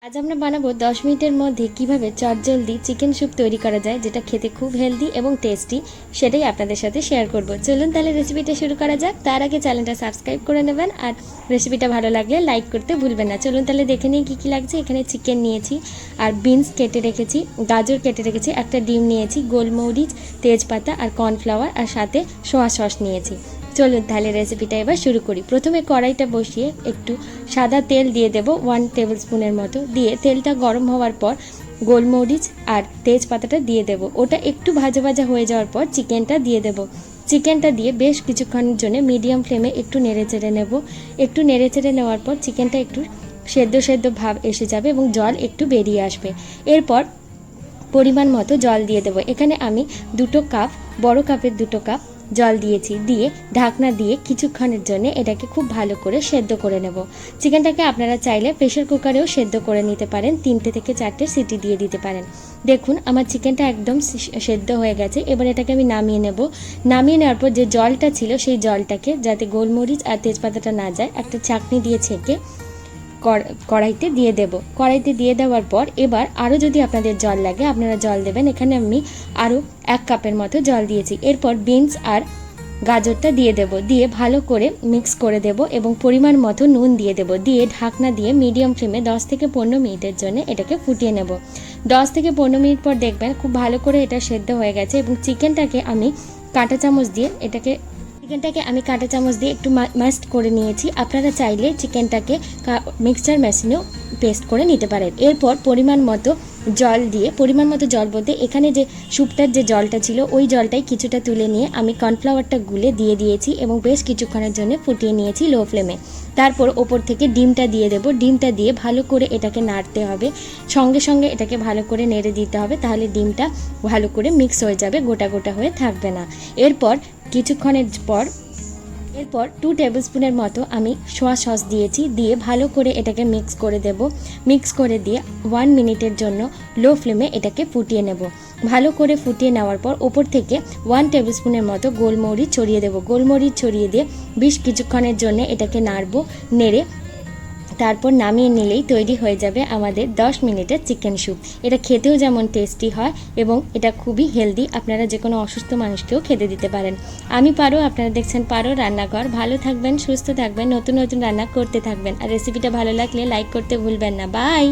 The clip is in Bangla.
আজ আমরা বানাবো 10 মিনিটের মধ্যে কিভাবে চটজলদি চিকেন স্যুপ তৈরি করা যায়, যেটা খেতে খুব হেলদি এবং টেস্টি। সেটাই আপনাদের সাথে শেয়ার করব। চলুন তাহলে রেসিপিটা শুরু করা যাক। তার আগে চ্যানেলটা সাবস্ক্রাইব করে নেবেন আর রেসিপিটা ভালো লাগলে লাইক করতে ভুলবেন না। চলুন তাহলে দেখে নিই কী কী লাগছে। এখানে চিকেন নিয়েছি, আর বিনস কেটে রেখেছি, গাজর কেটে রেখেছি, একটা ডিম নিয়েছি, গোলমরিচ, তেজপাতা আর কর্নফ্লাওয়ার, আর সাথে সোয়া সস নিয়েছি। চলুন তাহলে রেসিপিটা এবার শুরু করি। প্রথমে কড়াইটা বসিয়ে একটু সাদা তেল দিয়ে দেব 1 টেবিল স্পুনের মতো। দিয়ে তেলটা গরম হওয়ার পর গোলমরিচ আর তেজপাতাটা দিয়ে দেব। ওটা একটু ভাজা ভাজা হয়ে যাওয়ার পর চিকেনটা দিয়ে দেব। চিকেনটা দিয়ে বেশ কিছুক্ষণের জন্য মিডিয়াম ফ্লেমে একটু নেড়ে চেড়ে নেব। একটু নেড়ে চেড়ে নেওয়ার পর চিকেনটা একটু সেদ্ধ সেদ্ধ ভাব এসে যাবে এবং জল একটু বেরিয়ে আসবে। এরপর পরিমাণ মতো জল দিয়ে দেব। এখানে আমি 2 কাপ, বড় কাপের 2 কাপ জল দিয়েছি। দিয়ে ঢাকনা দিয়ে কিছুক্ষণের জন্য এটাকে খুব ভালো করে সেদ্ধ করে নেব। চিকেনটাকে আপনারা চাইলে প্রেশার কুকারেও সেদ্ধ করে নিতে পারেন, 3 থেকে 4 সিটি দিয়ে দিতে পারেন। দেখুন আমার চিকেনটা একদম সেদ্ধ হয়ে গেছে। এবার এটাকে আমি নামিয়ে নেব। নামিয়ে নেওয়ার পর যে জলটা ছিল সেই জলটাকে, যাতে গোলমরিচ আর তেজপাতাটা না যায়, একটা ছাঁকনি দিয়ে ছেঁকে কড়াইতে দিয়ে দেব। কড়াইতে দিয়ে দেওয়ার পর এবার আরও যদি আপনাদের জল লাগে আপনারা জল দেবেন। এখানে আমি আরও 1 কাপের মতো জল দিয়েছি। এরপর বিনস আর গাজরটা দিয়ে দেব। দিয়ে ভালো করে মিক্স করে দেব এবং পরিমাণ মতো নুন দিয়ে দেব। দিয়ে ঢাকনা দিয়ে মিডিয়াম ফ্লেমে 10 থেকে 15 মিনিটের জন্য এটাকে ফুটিয়ে নেব। 10 থেকে 15 মিনিট পর দেখবেন খুব ভালো করে এটা সেদ্ধ হয়ে গেছে এবং চিকেনটাকে আমি কাঁটা চামচ দিয়ে একটু ম্যাশ করে নিয়েছি। আপনারা চাইলে চিকেনটাকে মিক্সচার মেশিনেও পেস্ট করে নিতে পারেন। এরপর পরিমাণ মতো জল বলতে এখানে যে স্যুপটার যে জলটা ছিল ওই জলটাই কিছুটা তুলে নিয়ে আমি কর্নফ্লাওয়ারটা গুলে দিয়ে দিয়েছি এবং বেশ কিছুক্ষণের জন্য ফুটিয়ে নিয়েছি লো ফ্লেমে। তারপর ওপর থেকে ডিমটা দিয়ে দেব। ডিমটা দিয়ে ভালো করে এটাকে নাড়তে হবে, সঙ্গে সঙ্গে এটাকে ভালো করে নেড়ে দিতে হবে, তাহলে ডিমটা ভালো করে মিক্স হয়ে যাবে, গোটা গোটা হয়ে থাকবে না। এরপর কিছুক্ষণের পর 2 টেবিল স্পুনের মতো আমি সোয়া সস দিয়েছি। দিয়ে ভালো করে এটাকে মিক্স করে দেব। মিক্স করে দিয়ে 1 মিনিটের জন্য লো ফ্লেমে এটাকে ফুটিয়ে নেব। ভালো করে ফুটিয়ে নেওয়ার পর ওপর থেকে 1 টেবিল স্পুনের মতো গোলমরিচ ছড়িয়ে দেব। গোলমরিচ ছড়িয়ে দিয়ে বেশ কিছুক্ষণের জন্য এটাকে নেড়ে তারপর নামিয়ে নিলেই তৈরি হয়ে যাবে আমাদের 10 মিনিটের চিকেন স্যুপ। এটা খেতেও যেমন টেস্টি হয় এবং এটা খুবই হেলদি। আপনারা যে কোনো অসুস্থ মানুষকেও খেতে দিতে পারেন। আমি পারো, আপনারা দেখছেন পারো রান্নাঘর। ভালো থাকবেন, সুস্থ থাকবেন, নতুন নতুন রান্না করতে থাকবেন। আর রেসিপিটা ভালো লাগলে লাইক করতে ভুলবেন না। বাই।